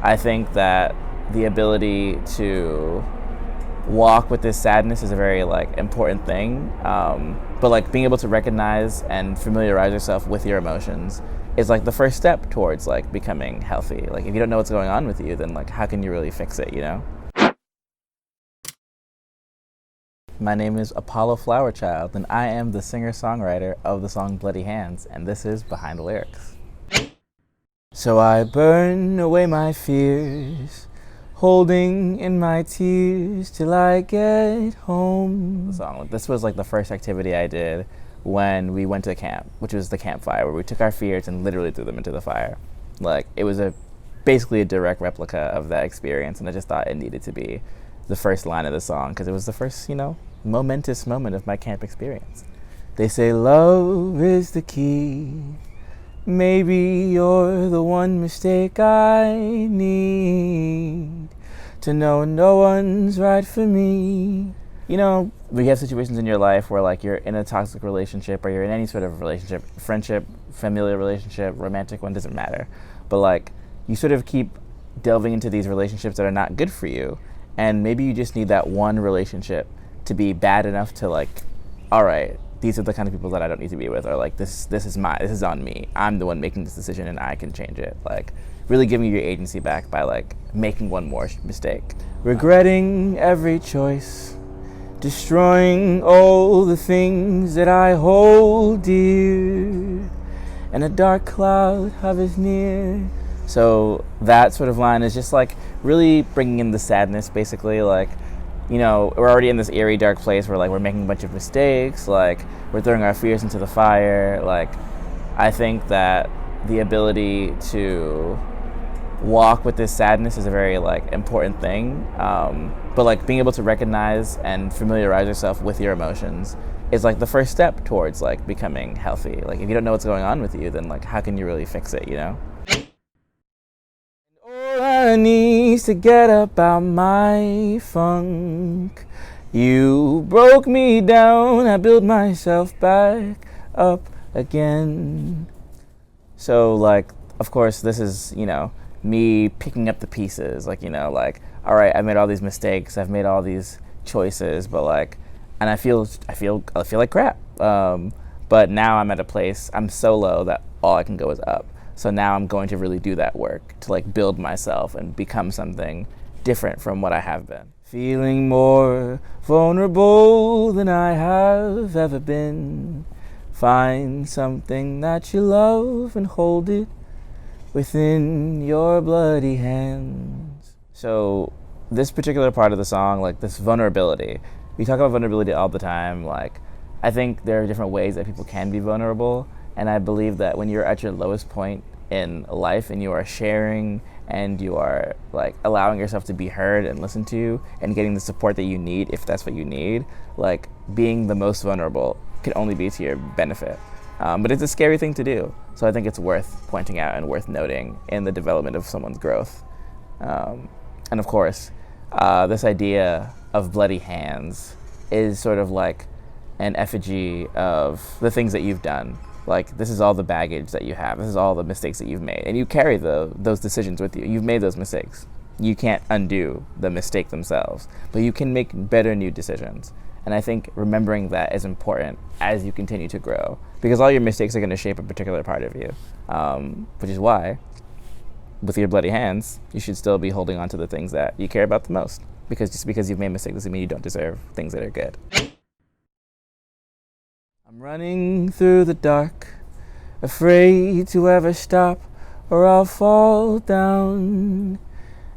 I think that the ability to walk with this sadness is a very like important thing. But like being able to recognize and familiarize yourself with your emotions is like the first step towards like becoming healthy. Like if you don't know what's going on with you, then like how can you really fix it, you know? My name is Apollo Flowerchild, and I am the singer-songwriter of the song Bloody Hands, and this is Behind the Lyrics. So I burn away my fears, holding in my tears till I get home. The song. This was like the first activity I did when we went to camp, which was the campfire, where we took our fears and literally threw them into the fire. Like it was basically a direct replica of that experience, and I just thought it needed to be the first line of the song because it was the first, momentous moment of my camp experience. They say love is the key. Maybe you're the one mistake I need to know no one's right for me. You know, we have situations in your life where like you're in a toxic relationship or you're in any sort of relationship, friendship, familial relationship, romantic one, doesn't matter. But like you sort of keep delving into these relationships that are not good for you. And maybe you just need that one relationship to be bad enough to like, all right, these are the kind of people that I don't need to be with, or like this is on me. I'm the one making this decision and I can change it. Like really giving you your agency back by like making one more mistake. Regretting every choice, destroying all the things that I hold dear, and a dark cloud hovers near. So that sort of line is just like really bringing in the sadness, basically. Like, we're already in this eerie, dark place where like we're making a bunch of mistakes, like we're throwing our fears into the fire. Like, I think that the ability to walk with this sadness is a very like important thing. But like being able to recognize and familiarize yourself with your emotions is like the first step towards like becoming healthy. Like if you don't know what's going on with you, then like how can you really fix it, All I need to get up out my funk. You broke me down, I built myself back up again. So like, of course, this is, me picking up the pieces. Like, all right, I made all these mistakes, I've made all these choices, but like, and I feel like crap. But now I'm at a place, I'm so low that all I can go is up. So now I'm going to really do that work to like build myself and become something different from what I have been. Feeling more vulnerable than I have ever been. Find something that you love and hold it within your bloody hands. So this particular part of the song, like this vulnerability, we talk about vulnerability all the time. Like I think there are different ways that people can be vulnerable. And I believe that when you're at your lowest point in life and you are sharing and you are like allowing yourself to be heard and listened to and getting the support that you need, if that's what you need, like being the most vulnerable can only be to your benefit. But it's a scary thing to do. So I think it's worth pointing out and worth noting in the development of someone's growth. And of course, this idea of bloody hands is sort of like an effigy of the things that you've done. Like this is all the baggage that you have. This is all the mistakes that you've made. And you carry those decisions with you. You've made those mistakes. You can't undo the mistake themselves, but you can make better new decisions. And I think remembering that is important as you continue to grow, because all your mistakes are going to shape a particular part of you, which is why with your bloody hands, you should still be holding on to the things that you care about the most, because just because you've made mistakes doesn't mean you don't deserve things that are good. I'm running through the dark, afraid to ever stop or I'll fall down,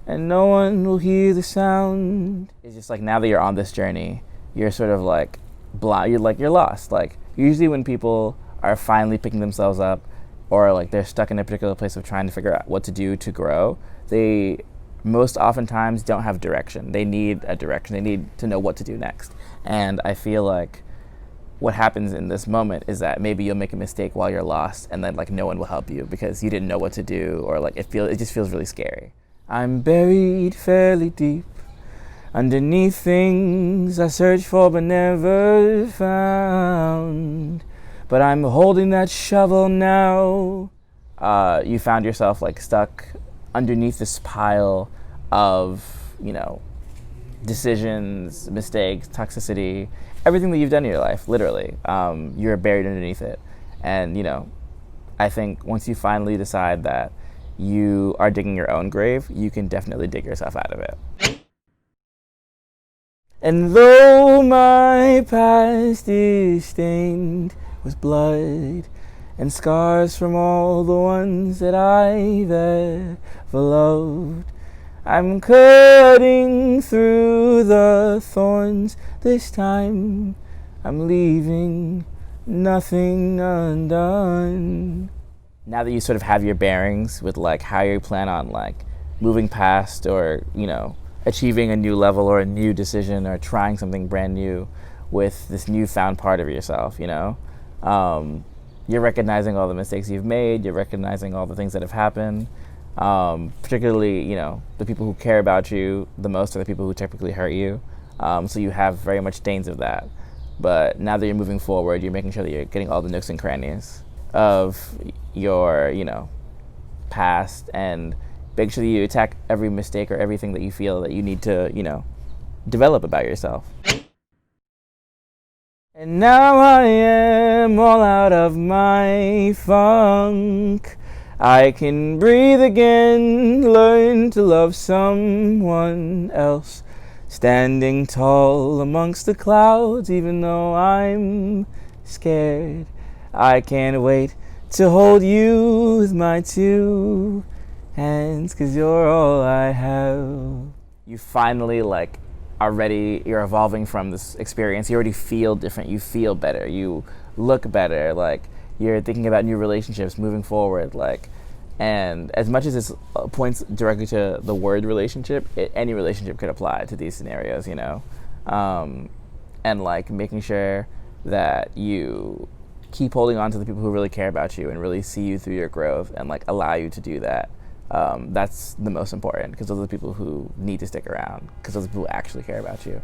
and no one will hear the sound. It's just like now that you're on this journey, you're sort of like blind, you're lost. Like usually when people are finally picking themselves up or like they're stuck in a particular place of trying to figure out what to do to grow, they most oftentimes don't have direction. They need a direction. They need to know what to do next. And I feel like what happens in this moment is that maybe you'll make a mistake while you're lost, and then like no one will help you because you didn't know what to do, or like it just feels really scary. I'm buried fairly deep underneath things I searched for but never found. But I'm holding that shovel now. You found yourself like stuck underneath this pile of, you know, decisions, mistakes, toxicity, everything that you've done in your life, literally, you're buried underneath it. And, you know, I think once you finally decide that you are digging your own grave, you can definitely dig yourself out of it. And though my past is stained with blood and scars from all the ones that I've ever loved, I'm cutting through the thorns this time. I'm leaving nothing undone. Now that you sort of have your bearings with like how you plan on like moving past or, you know, achieving a new level or a new decision or trying something brand new with this newfound part of yourself, you know, you're recognizing all the mistakes you've made, you're recognizing all the things that have happened, particularly, you know, the people who care about you the most are the people who typically hurt you, so you have very much stains of that. But now that you're moving forward, you're making sure that you're getting all the nooks and crannies of your, you know, past, and make sure that you attack every mistake or everything that you feel that you need to, you know, develop about yourself. And now I am all out of my funk. I can breathe again, learn to love someone else. Standing tall amongst the clouds, even though I'm scared. I can't wait to hold you with my two hands, 'cause you're all I have. You finally like are ready, you're evolving from this experience, you already feel different, you feel better, you look better, like you're thinking about new relationships moving forward, like, and as much as this points directly to the word relationship, any relationship could apply to these scenarios, you know, and like making sure that you keep holding on to the people who really care about you and really see you through your growth and like allow you to do that. That's the most important, because those are the people who need to stick around, because those are the people who actually care about you.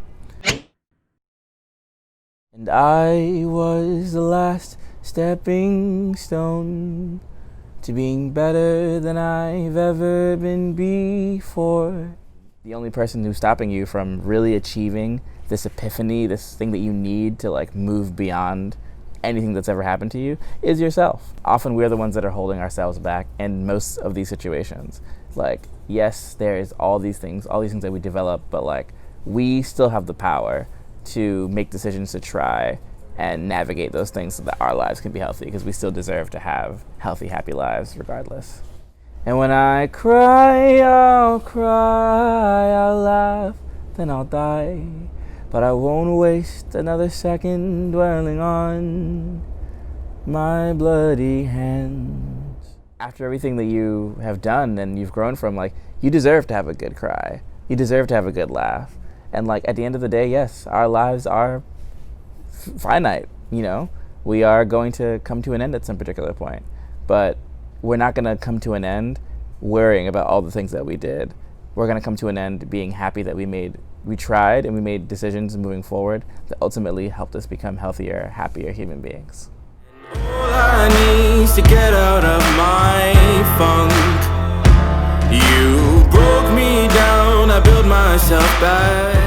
And I was the last stepping stone to being better than I've ever been before. The only person who's stopping you from really achieving this epiphany, this thing that you need to like move beyond anything that's ever happened to you, is yourself. Often we're the ones that are holding ourselves back in most of these situations. Like, yes, there's all these things that we develop, but like we still have the power to make decisions to try and navigate those things so that our lives can be healthy, because we still deserve to have healthy, happy lives regardless. And when I cry, I'll laugh, then I'll die. But I won't waste another second dwelling on my bloody hands. After everything that you have done and you've grown from, like, you deserve to have a good cry. You deserve to have a good laugh. And like at the end of the day, yes, our lives are finite, you know? We are going to come to an end at some particular point. But we're not gonna come to an end worrying about all the things that we did. We're gonna come to an end being happy that we tried and we made decisions moving forward that ultimately helped us become healthier, happier human beings. All I need to get out of my funk. You broke me down, I built myself back.